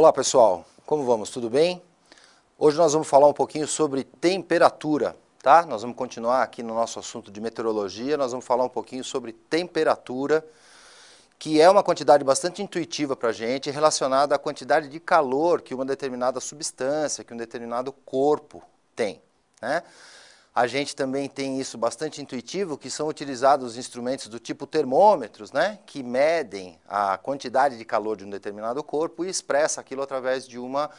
Olá pessoal, como vamos? Tudo bem? Hoje nós vamos falar um pouquinho sobre temperatura, tá? Nós vamos continuar aqui no nosso assunto de meteorologia, nós vamos falar um pouquinho sobre temperatura, que é uma quantidade bastante intuitiva para a gente, relacionada à quantidade de calor que uma determinada substância, que um determinado corpo tem, né? A gente também tem isso bastante intuitivo, que são utilizados instrumentos do tipo termômetros, né, que medem a quantidade de calor de um determinado corpo e expressa aquilo através de uma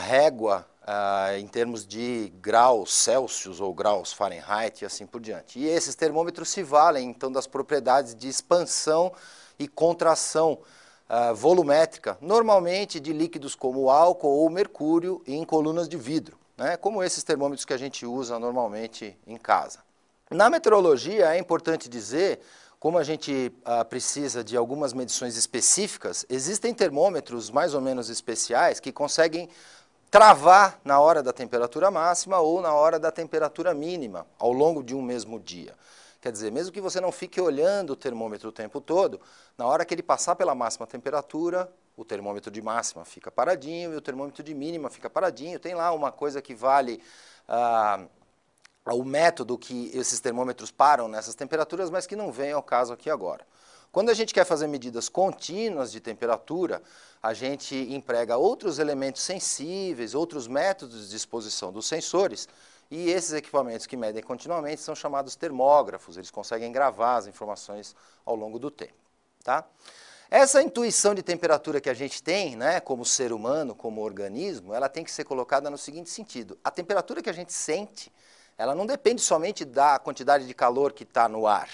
régua em termos de graus Celsius ou graus Fahrenheit e assim por diante. E esses termômetros se valem, então, das propriedades de expansão e contração volumétrica, normalmente de líquidos como álcool ou mercúrio em colunas de vidro, né, como esses termômetros que a gente usa normalmente em casa. Na meteorologia é importante dizer, como a gente precisa de algumas medições específicas, existem termômetros mais ou menos especiais que conseguem travar na hora da temperatura máxima ou na hora da temperatura mínima ao longo de um mesmo dia. Quer dizer, mesmo que você não fique olhando o termômetro o tempo todo, na hora que ele passar pela máxima temperatura, o termômetro de máxima fica paradinho e o termômetro de mínima fica paradinho. Tem lá uma coisa que vale o método que esses termômetros param nessas temperaturas, mas que não vem ao caso aqui agora. Quando a gente quer fazer medidas contínuas de temperatura, a gente emprega outros elementos sensíveis, outros métodos de exposição dos sensores, e esses equipamentos que medem continuamente são chamados termógrafos, eles conseguem gravar as informações ao longo do tempo, tá? Essa intuição de temperatura que a gente tem, né, como ser humano, como organismo, ela tem que ser colocada no seguinte sentido: a temperatura que a gente sente, ela não depende somente da quantidade de calor que está no ar.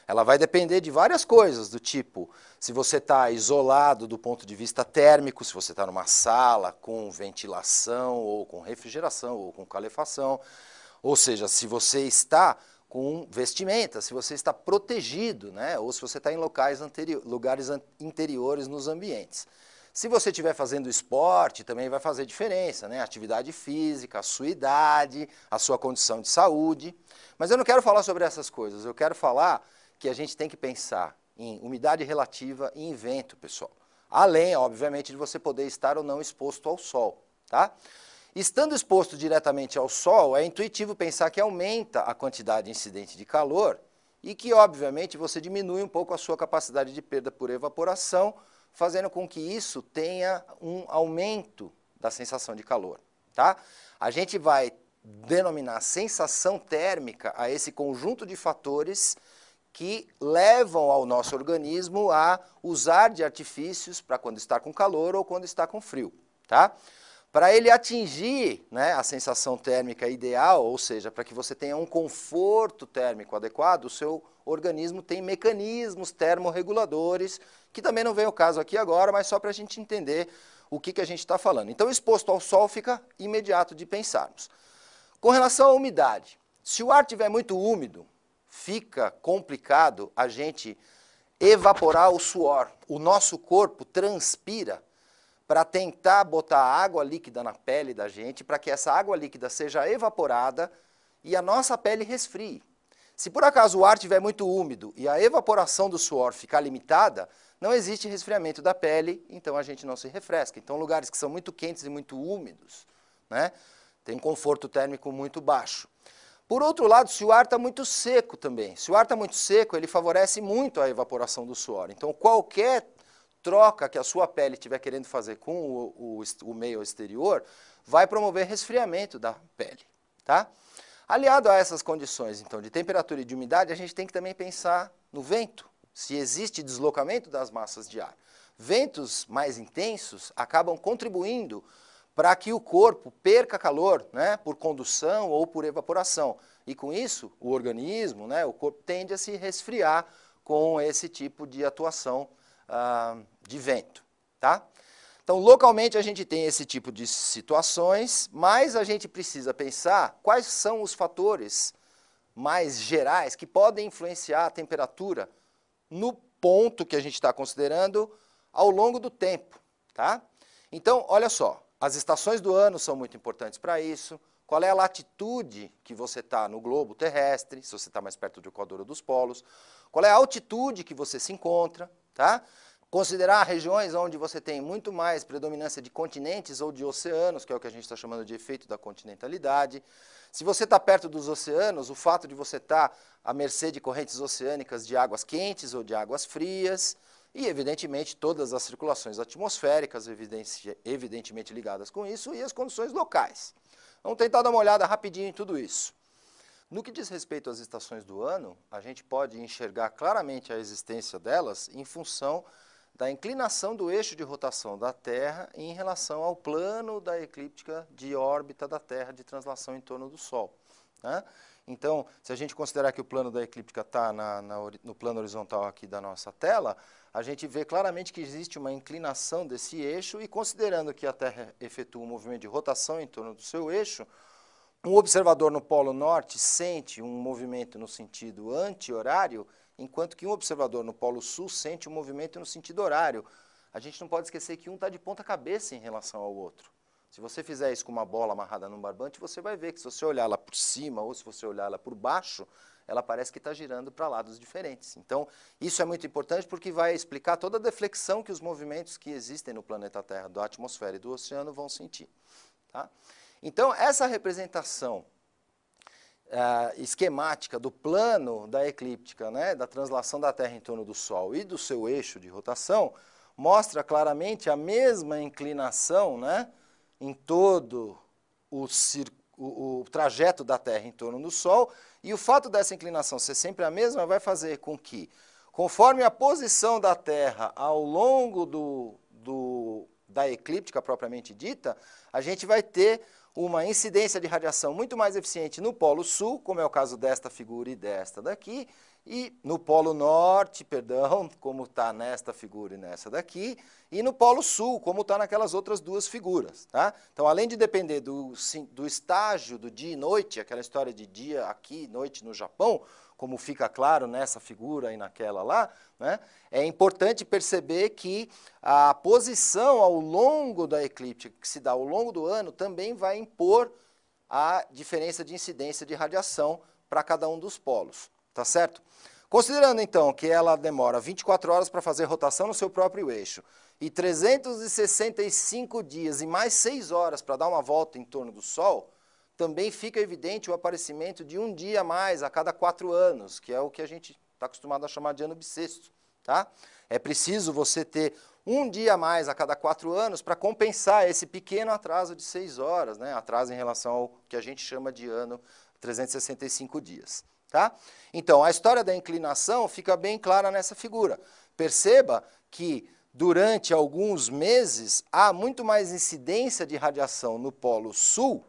Ela vai depender de várias coisas, do tipo, se você está isolado do ponto de vista térmico, se você está numa sala com ventilação, ou com refrigeração, ou com calefação, ou seja, se você está com vestimenta, se você está protegido, né, ou se você está em lugares interiores nos ambientes. Se você estiver fazendo esporte, também vai fazer diferença, né? Atividade física, a sua idade, a sua condição de saúde. Mas eu não quero falar sobre essas coisas, eu quero falar que a gente tem que pensar em umidade relativa e em vento, pessoal. Além, obviamente, de você poder estar ou não exposto ao sol, tá? Estando exposto diretamente ao sol, é intuitivo pensar que aumenta a quantidade incidente de calor e que, obviamente, você diminui um pouco a sua capacidade de perda por evaporação, fazendo com que isso tenha um aumento da sensação de calor, tá? A gente vai denominar sensação térmica a esse conjunto de fatores que levam ao nosso organismo a usar de artifícios para quando está com calor ou quando está com frio, tá? Para ele atingir, né, a sensação térmica ideal, ou seja, para que você tenha um conforto térmico adequado, o seu organismo tem mecanismos termorreguladores, que também não vem ao caso aqui agora, mas só para a gente entender o que a gente está falando. Então, exposto ao sol fica imediato de pensarmos. Com relação à umidade, se o ar estiver muito úmido, fica complicado a gente evaporar o suor. O nosso corpo transpira para tentar botar água líquida na pele da gente, para que essa água líquida seja evaporada e a nossa pele resfrie. Se por acaso o ar estiver muito úmido e a evaporação do suor ficar limitada, não existe resfriamento da pele, então a gente não se refresca. Então, lugares que são muito quentes e muito úmidos, né, tem um conforto térmico muito baixo. Por outro lado, se o ar está muito seco também, se o ar está muito seco, ele favorece muito a evaporação do suor. Então, qualquer troca que a sua pele estiver querendo fazer com o meio exterior, vai promover resfriamento da pele, tá? Aliado a essas condições, então, de temperatura e de umidade, a gente tem que também pensar no vento, se existe deslocamento das massas de ar. Ventos mais intensos acabam contribuindo para que o corpo perca calor, né, por condução ou por evaporação. E com isso, o organismo, né, o corpo tende a se resfriar com esse tipo de atuação de vento, tá? Então, localmente a gente tem esse tipo de situações, mas a gente precisa pensar quais são os fatores mais gerais que podem influenciar a temperatura no ponto que a gente está considerando ao longo do tempo, tá? Então, olha só, as estações do ano são muito importantes para isso. Qual é a latitude que você está no globo terrestre, se você está mais perto do Equador ou dos polos. Qual é a altitude que você se encontra, tá? Considerar regiões onde você tem muito mais predominância de continentes ou de oceanos, que é o que a gente está chamando de efeito da continentalidade. Se você está perto dos oceanos, o fato de você estar à mercê de correntes oceânicas de águas quentes ou de águas frias, e, evidentemente, todas as circulações atmosféricas, evidentemente ligadas com isso, e as condições locais. Vamos tentar dar uma olhada rapidinho em tudo isso. No que diz respeito às estações do ano, a gente pode enxergar claramente a existência delas em função da inclinação do eixo de rotação da Terra em relação ao plano da eclíptica de órbita da Terra de translação em torno do Sol, né? Então, se a gente considerar que o plano da eclíptica está no plano horizontal aqui da nossa tela, a gente vê claramente que existe uma inclinação desse eixo e, considerando que a Terra efetua um movimento de rotação em torno do seu eixo, um observador no Polo Norte sente um movimento no sentido anti-horário, enquanto que um observador no Polo Sul sente um movimento no sentido horário. A gente não pode esquecer que um está de ponta cabeça em relação ao outro. Se você fizer isso com uma bola amarrada num barbante, você vai ver que se você olhar ela por cima ou se você olhar ela por baixo, ela parece que está girando para lados diferentes. Então, isso é muito importante porque vai explicar toda a deflexão que os movimentos que existem no planeta Terra, da atmosfera e do oceano, vão sentir, tá? Então, essa representação esquemática do plano da eclíptica, né, da translação da Terra em torno do Sol e do seu eixo de rotação, mostra claramente a mesma inclinação, né, em todo o trajeto da Terra em torno do Sol, e o fato dessa inclinação ser sempre a mesma vai fazer com que, conforme a posição da Terra ao longo da eclíptica propriamente dita, a gente vai ter uma incidência de radiação muito mais eficiente no Polo Sul, como é o caso desta figura e desta daqui, e no Polo Norte, perdão, como está nesta figura e nessa daqui, e no Polo Sul, como está naquelas outras duas figuras, tá? Então, além de depender do estágio do dia e noite, aquela história de dia aqui, noite no Japão, como fica claro nessa figura e naquela lá, né, é importante perceber que a posição ao longo da eclíptica, que se dá ao longo do ano, também vai impor a diferença de incidência de radiação para cada um dos polos, tá certo? Considerando, então, que ela demora 24 horas para fazer rotação no seu próprio eixo e 365 dias e mais 6 horas para dar uma volta em torno do Sol, também fica evidente o aparecimento de um dia a mais a cada 4 anos, que é o que a gente está acostumado a chamar de ano bissexto, tá? É preciso você ter um dia a mais a cada 4 anos para compensar esse pequeno atraso de 6 horas, né? Atraso em relação ao que a gente chama de ano 365 dias. Tá? Então, a história da inclinação fica bem clara nessa figura. Perceba que, durante alguns meses, há muito mais incidência de radiação no Polo Sul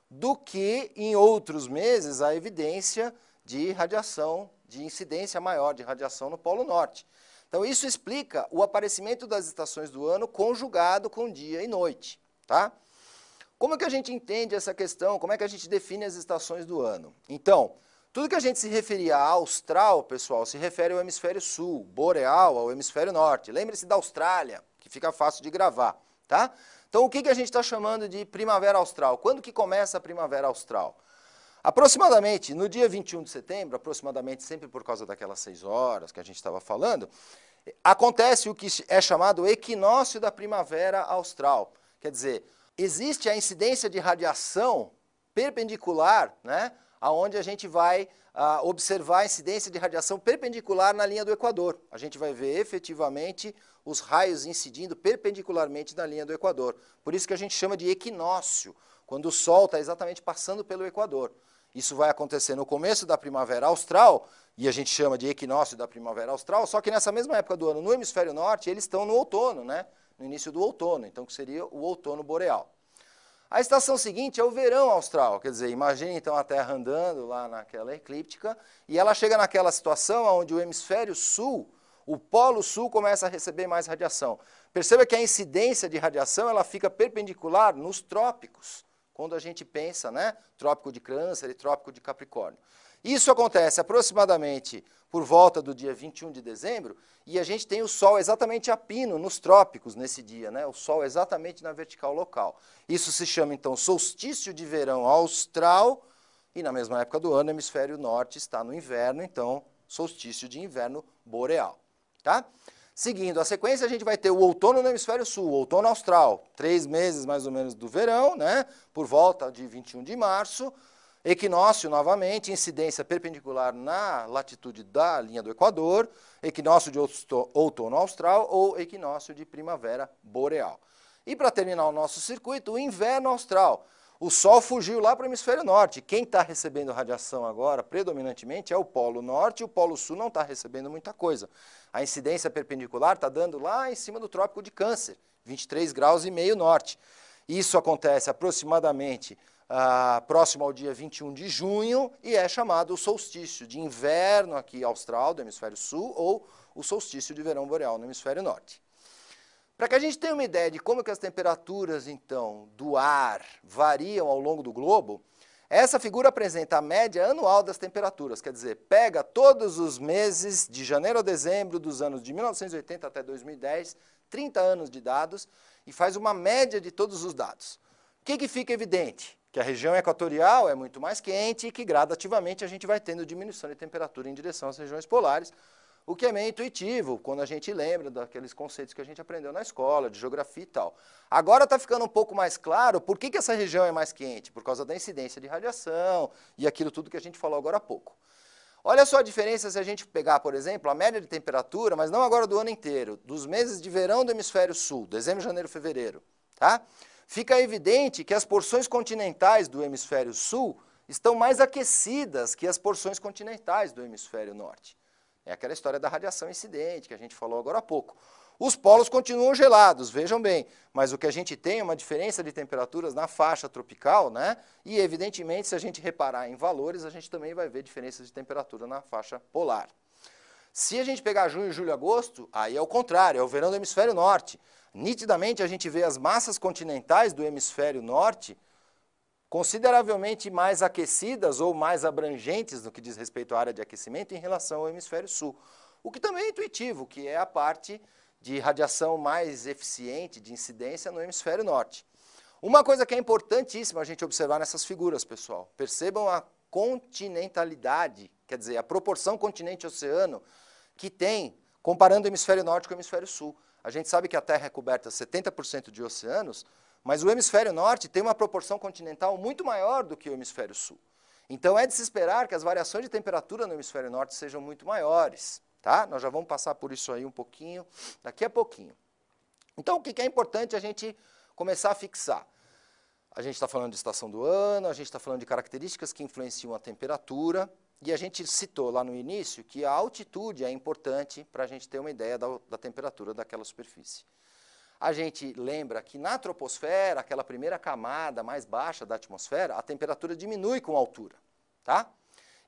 do que, em outros meses, a evidência de radiação, de incidência maior de radiação no Polo Norte. Então, isso explica o aparecimento das estações do ano conjugado com dia e noite. Tá? Como é que a gente entende essa questão? Como é que a gente define as estações do ano? Então, tudo que a gente se referia a austral, pessoal, se refere ao hemisfério sul, boreal ao hemisfério norte. Lembre-se da Austrália, que fica fácil de gravar, tá? Então, o que a gente está chamando de primavera austral? Quando que começa a primavera austral? Aproximadamente, no dia 21 de setembro, aproximadamente sempre por causa daquelas 6 horas que a gente estava falando, acontece o que é chamado equinócio da primavera austral. Quer dizer, existe a incidência de radiação perpendicular, né? Onde a gente vai observar a incidência de radiação perpendicular na linha do Equador. A gente vai ver efetivamente os raios incidindo perpendicularmente na linha do Equador. Por isso que a gente chama de equinócio, quando o Sol está exatamente passando pelo Equador. Isso vai acontecer no começo da primavera austral, e a gente chama de equinócio da primavera austral, só que nessa mesma época do ano, no hemisfério norte, eles estão no outono, né? No início do outono, então que seria o outono boreal. A estação seguinte é o verão austral, quer dizer, imagine então a Terra andando lá naquela eclíptica, e ela chega naquela situação onde o hemisfério sul, o polo sul, começa a receber mais radiação. Perceba que a incidência de radiação ela fica perpendicular nos trópicos, quando a gente pensa, né, trópico de Câncer e trópico de Capricórnio. Isso acontece aproximadamente por volta do dia 21 de dezembro, e a gente tem o Sol exatamente a pino nos trópicos nesse dia, né? O Sol exatamente na vertical local. Isso se chama, então, solstício de verão austral, e na mesma época do ano, o hemisfério norte está no inverno, então, solstício de inverno boreal. Tá? Seguindo a sequência, a gente vai ter o outono no hemisfério sul, o outono austral, 3 meses mais ou menos do verão, né, por volta de 21 de março, equinócio novamente, incidência perpendicular na latitude da linha do Equador, equinócio de outono austral ou equinócio de primavera boreal. E para terminar o nosso circuito, o inverno austral. O Sol fugiu lá para o hemisfério norte. Quem está recebendo radiação agora, predominantemente, é o Polo Norte, e o Polo Sul não está recebendo muita coisa. A incidência perpendicular está dando lá em cima do Trópico de Câncer, 23 graus e meio norte. Isso acontece aproximadamente próximo ao dia 21 de junho e é chamado o solstício de inverno aqui austral, do hemisfério sul, ou o solstício de verão boreal no hemisfério norte. Para que a gente tenha uma ideia de como que as temperaturas, então, do ar variam ao longo do globo, essa figura apresenta a média anual das temperaturas, quer dizer, pega todos os meses de janeiro a dezembro dos anos de 1980 até 2010, 30 anos de dados, e faz uma média de todos os dados. O que fica evidente? Que a região equatorial é muito mais quente e que gradativamente a gente vai tendo diminuição de temperatura em direção às regiões polares, o que é meio intuitivo, quando a gente lembra daqueles conceitos que a gente aprendeu na escola, de geografia e tal. Agora está ficando um pouco mais claro por que essa região é mais quente, por causa da incidência de radiação e aquilo tudo que a gente falou agora há pouco. Olha só a diferença se a gente pegar, por exemplo, a média de temperatura, mas não agora do ano inteiro, dos meses de verão do hemisfério sul, dezembro, janeiro, fevereiro, tá? Fica evidente que as porções continentais do hemisfério sul estão mais aquecidas que as porções continentais do hemisfério norte. É aquela história da radiação incidente que a gente falou agora há pouco. Os polos continuam gelados, vejam bem, mas o que a gente tem é uma diferença de temperaturas na faixa tropical, né? E, evidentemente, se a gente reparar em valores, a gente também vai ver diferenças de temperatura na faixa polar. Se a gente pegar junho, julho e agosto, aí é o contrário, é o verão do hemisfério norte. Nitidamente, a gente vê as massas continentais do hemisfério norte consideravelmente mais aquecidas ou mais abrangentes no que diz respeito à área de aquecimento em relação ao hemisfério sul. O que também é intuitivo, que é a parte de radiação mais eficiente, de incidência no hemisfério norte. Uma coisa que é importantíssima a gente observar nessas figuras, pessoal, percebam a continentalidade, quer dizer, a proporção continente-oceano que tem, comparando o hemisfério norte com o hemisfério sul. A gente sabe que a Terra é coberta 70% de oceanos, mas o hemisfério norte tem uma proporção continental muito maior do que o hemisfério sul. Então é de se esperar que as variações de temperatura no hemisfério norte sejam muito maiores, tá? Nós já vamos passar por isso aí um pouquinho, daqui a pouquinho. Então o que é importante a gente começar a fixar? A gente está falando de estação do ano, a gente está falando de características que influenciam a temperatura, e a gente citou lá no início que a altitude é importante para a gente ter uma ideia da temperatura daquela superfície. A gente lembra que na troposfera, aquela primeira camada mais baixa da atmosfera, a temperatura diminui com a altura, tá?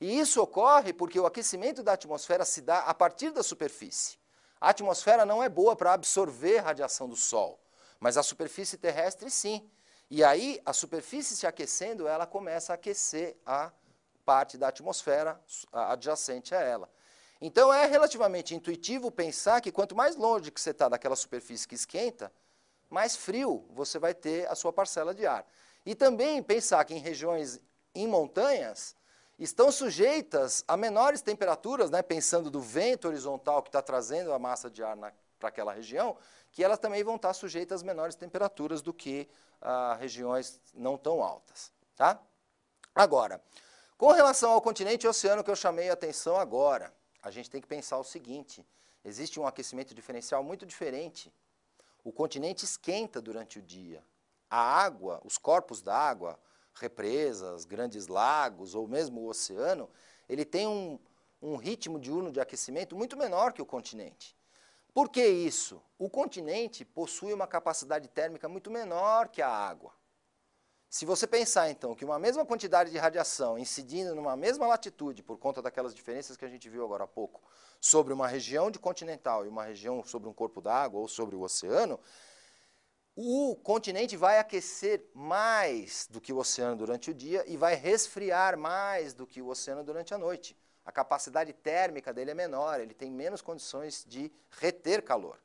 E isso ocorre porque o aquecimento da atmosfera se dá a partir da superfície. A atmosfera não é boa para absorver radiação do Sol, mas a superfície terrestre sim. E aí, a superfície se aquecendo, ela começa a aquecer a parte da atmosfera adjacente a ela. Então, é relativamente intuitivo pensar que quanto mais longe que você está daquela superfície que esquenta, mais frio você vai ter a sua parcela de ar. E também pensar que em regiões em montanhas estão sujeitas a menores temperaturas, né, pensando do vento horizontal que está trazendo a massa de ar para aquela região, que elas também vão estar sujeitas a menores temperaturas do que regiões não tão altas. Tá? Agora, com relação ao continente e oceano que eu chamei a atenção agora, a gente tem que pensar o seguinte, existe um aquecimento diferencial muito diferente. O continente esquenta durante o dia. A água, os corpos d'água, represas, grandes lagos ou mesmo o oceano, ele tem um ritmo diurno de aquecimento muito menor que o continente. Por que isso? O continente possui uma capacidade térmica muito menor que a água. Se você pensar, então, que uma mesma quantidade de radiação incidindo numa mesma latitude, por conta daquelas diferenças que a gente viu agora há pouco, sobre uma região de continental e uma região sobre um corpo d'água ou sobre o oceano, o continente vai aquecer mais do que o oceano durante o dia e vai resfriar mais do que o oceano durante a noite. A capacidade térmica dele é menor, ele tem menos condições de reter calor.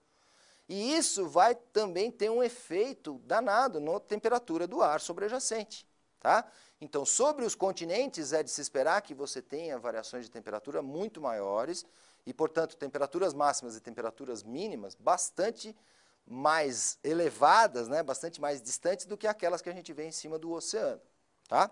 E isso vai também ter um efeito danado na temperatura do ar sobrejacente. tá? Então, sobre os continentes é de se esperar que você tenha variações de temperatura muito maiores e, portanto, temperaturas máximas e temperaturas mínimas bastante mais elevadas, né, bastante mais distantes do que aquelas que a gente vê em cima do oceano, tá?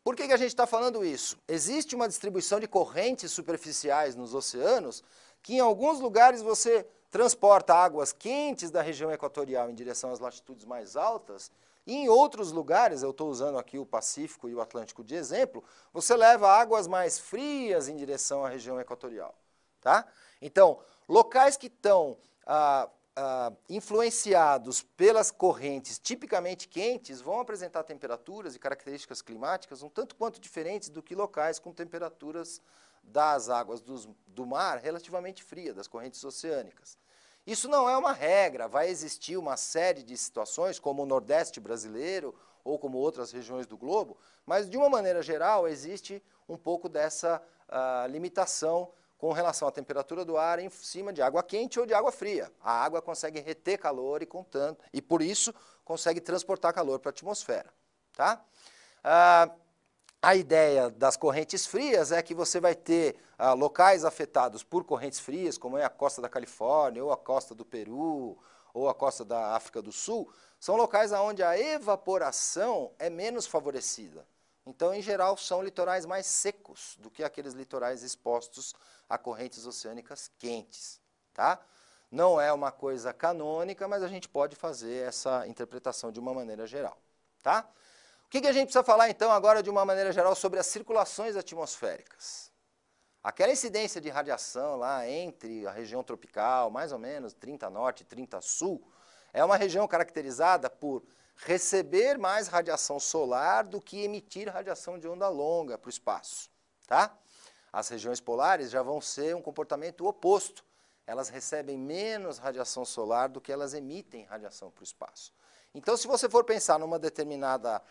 Por que a gente está falando isso? Existe uma distribuição de correntes superficiais nos oceanos que em alguns lugares você transporta águas quentes da região equatorial em direção às latitudes mais altas e em outros lugares, eu estou usando aqui o Pacífico e o Atlântico de exemplo, você leva águas mais frias em direção à região equatorial, tá? Então, locais que estão influenciados pelas correntes tipicamente quentes vão apresentar temperaturas e características climáticas um tanto quanto diferentes do que locais com temperaturas das águas do mar relativamente frias, das correntes oceânicas. Isso não é uma regra, vai existir uma série de situações, como o Nordeste brasileiro ou como outras regiões do globo, mas de uma maneira geral existe um pouco dessa limitação com relação à temperatura do ar em cima de água quente ou de água fria. A água consegue reter calor e por isso consegue transportar calor para a atmosfera. Tá? A ideia das correntes frias é que você vai ter locais afetados por correntes frias, como é a costa da Califórnia, ou a costa do Peru, ou a costa da África do Sul, são locais onde a evaporação é menos favorecida. Então, em geral, são litorais mais secos do que aqueles litorais expostos a correntes oceânicas quentes. Tá? Não é uma coisa canônica, mas a gente pode fazer essa interpretação de uma maneira geral. Tá? O que a gente precisa falar, então, agora de uma maneira geral sobre as circulações atmosféricas? Aquela incidência de radiação lá entre a região tropical, mais ou menos 30 norte e 30 sul, é uma região caracterizada por receber mais radiação solar do que emitir radiação de onda longa para o espaço. Tá? As regiões polares já vão ser um comportamento oposto. Elas recebem menos radiação solar do que elas emitem radiação para o espaço. Então, se você for pensar numa determinada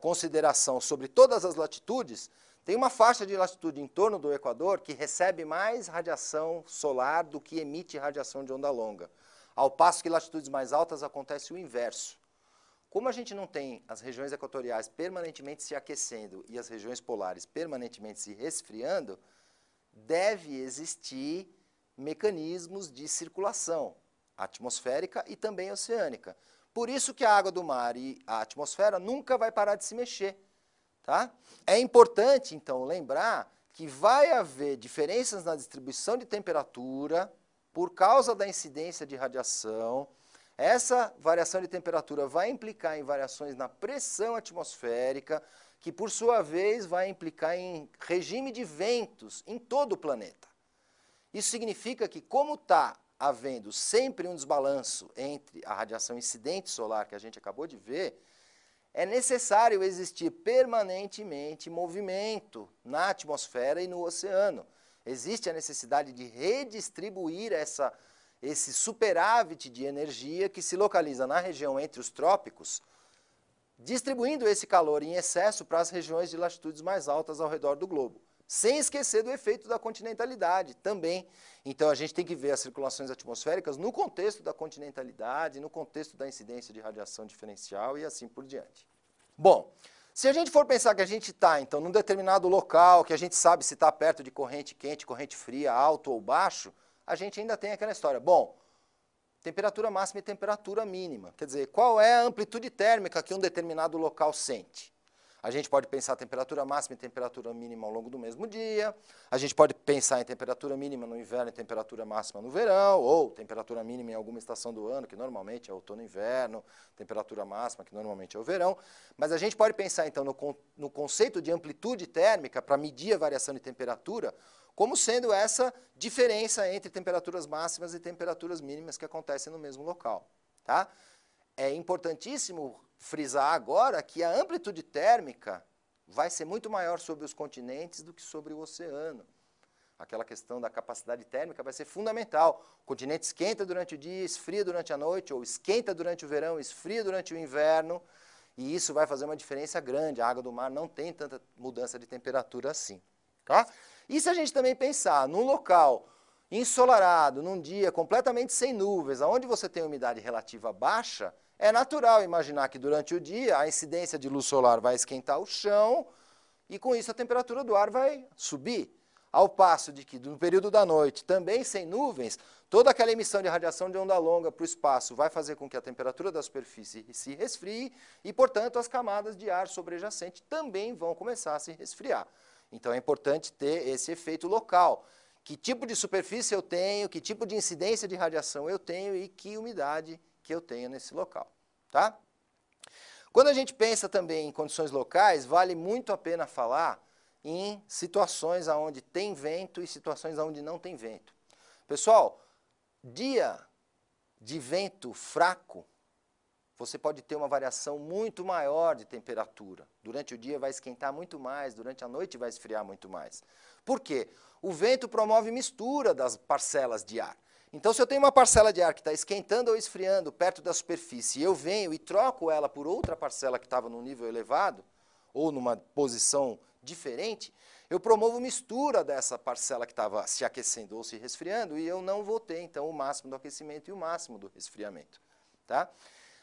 consideração sobre todas as latitudes, tem uma faixa de latitude em torno do Equador que recebe mais radiação solar do que emite radiação de onda longa. Ao passo que em latitudes mais altas acontece o inverso. Como a gente não tem as regiões equatoriais permanentemente se aquecendo e as regiões polares permanentemente se resfriando, deve existir mecanismos de circulação atmosférica e também oceânica. Por isso que a água do mar e a atmosfera nunca vai parar de se mexer. Tá? É importante, então, lembrar que vai haver diferenças na distribuição de temperatura por causa da incidência de radiação. Essa variação de temperatura vai implicar em variações na pressão atmosférica, que por sua vez vai implicar em regime de ventos em todo o planeta. Isso significa que, como está havendo sempre um desbalanço entre a radiação incidente solar que a gente acabou de ver, é necessário existir permanentemente movimento na atmosfera e no oceano. Existe a necessidade de redistribuir esse superávit de energia que se localiza na região entre os trópicos, distribuindo esse calor em excesso para as regiões de latitudes mais altas ao redor do globo. Sem esquecer do efeito da continentalidade também. Então a gente tem que ver as circulações atmosféricas no contexto da continentalidade, no contexto da incidência de radiação diferencial e assim por diante. Bom, se a gente for pensar que a gente está, então, num determinado local, que a gente sabe se está perto de corrente quente, corrente fria, alto ou baixo, a gente ainda tem aquela história. Bom, temperatura máxima e temperatura mínima. Quer dizer, qual é a amplitude térmica que um determinado local sente? A gente pode pensar temperatura máxima e temperatura mínima ao longo do mesmo dia, a gente pode pensar em temperatura mínima no inverno e temperatura máxima no verão, ou temperatura mínima em alguma estação do ano, que normalmente é outono e inverno, temperatura máxima, que normalmente é o verão, mas a gente pode pensar então no conceito de amplitude térmica para medir a variação de temperatura, como sendo essa diferença entre temperaturas máximas e temperaturas mínimas que acontecem no mesmo local. Tá? É importantíssimo frisar agora que a amplitude térmica vai ser muito maior sobre os continentes do que sobre o oceano. Aquela questão da capacidade térmica vai ser fundamental. O continente esquenta durante o dia, esfria durante a noite, ou esquenta durante o verão, esfria durante o inverno, e isso vai fazer uma diferença grande. A água do mar não tem tanta mudança de temperatura assim. Tá? E se a gente também pensar num local ensolarado, num dia completamente sem nuvens, onde você tem umidade relativa baixa, É natural imaginar que durante o dia a incidência de luz solar vai esquentar o chão e com isso a temperatura do ar vai subir. Ao passo de que no período da noite, também sem nuvens, toda aquela emissão de radiação de onda longa para o espaço vai fazer com que a temperatura da superfície se resfrie e, portanto, as camadas de ar sobrejacente também vão começar a se resfriar. Então é importante ter esse efeito local. Que tipo de superfície eu tenho, que tipo de incidência de radiação eu tenho e que umidade que eu tenho nesse local, tá? Quando a gente pensa também em condições locais, vale muito a pena falar em situações onde tem vento e situações onde não tem vento. Pessoal, dia de vento fraco, você pode ter uma variação muito maior de temperatura. Durante o dia vai esquentar muito mais, durante a noite vai esfriar muito mais. Por quê? O vento promove mistura das parcelas de ar. Então, se eu tenho uma parcela de ar que está esquentando ou esfriando perto da superfície, e eu venho e troco ela por outra parcela que estava num nível elevado, ou numa posição diferente, eu promovo mistura dessa parcela que estava se aquecendo ou se resfriando, e eu não vou ter, então, o máximo do aquecimento e o máximo do resfriamento. Tá?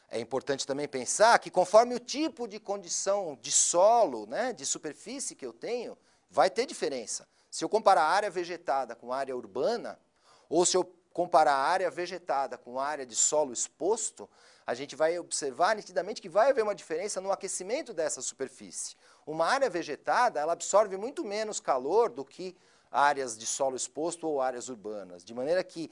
É importante também pensar que conforme o tipo de condição de solo, né, de superfície que eu tenho, vai ter diferença. Se eu comparar a área vegetada com a área urbana, ou se eu comparar a área vegetada com a área de solo exposto, a gente vai observar nitidamente que vai haver uma diferença no aquecimento dessa superfície. Uma área vegetada, ela absorve muito menos calor do que áreas de solo exposto ou áreas urbanas, de maneira que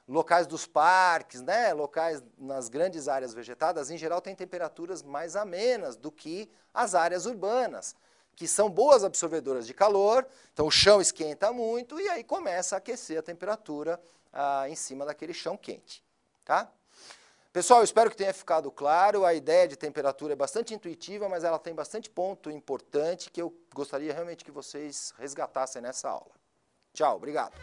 locais dos parques, né, locais nas grandes áreas vegetadas, em geral, têm temperaturas mais amenas do que as áreas urbanas, que são boas absorvedoras de calor, então o chão esquenta muito e aí começa a aquecer a temperatura em cima daquele chão quente. Tá? Pessoal, eu espero que tenha ficado claro, a ideia de temperatura é bastante intuitiva, mas ela tem bastante ponto importante que eu gostaria realmente que vocês resgatassem nessa aula. Tchau, obrigado.